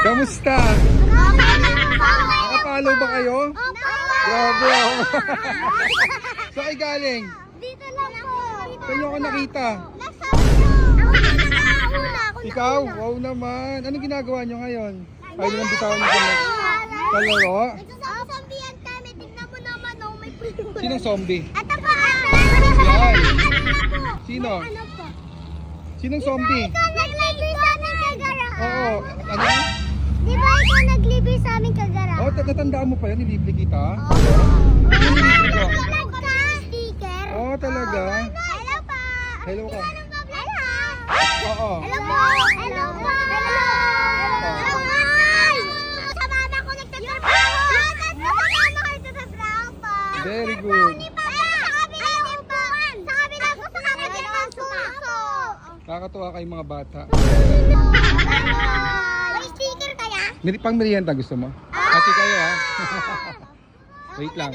Kamusta? Nakapalo ba kayo? Grabe ako. Saan kayo galing? Dito lang po. Saan nyo ako nakita? Ikaw? Wow naman. Anong ginagawa nyo ngayon? Ay, naman bitawan nyo kami. Kalaro? Nagsasambihan kami. Tingnan mo naman, oh, may pulo. Sinong zombie? Ito po. Yan. Sino? Ano po? Sinong zombie? Ikaw naglibis sa aming kagara. Oo. Ano? Di ba ikaw naglibis sa aming kagara? Oh, natandaan mo pa yan? Nilibre kita? Nilibre ko. Sticker. Oo, talaga? Hello po. Hello ka. Hello. Oo. Hello po. Hello po. Hello. Hello guys. Sa mama ko nagtatrabaho. Kasama kayo sa trabaho po. Very good. Sa kabila po. Sa kabila ng suso. Kakatuwa kayong mga bata. May sticker kaya? Pang merienda gusto mo? Ate kayo ha? Wait lang.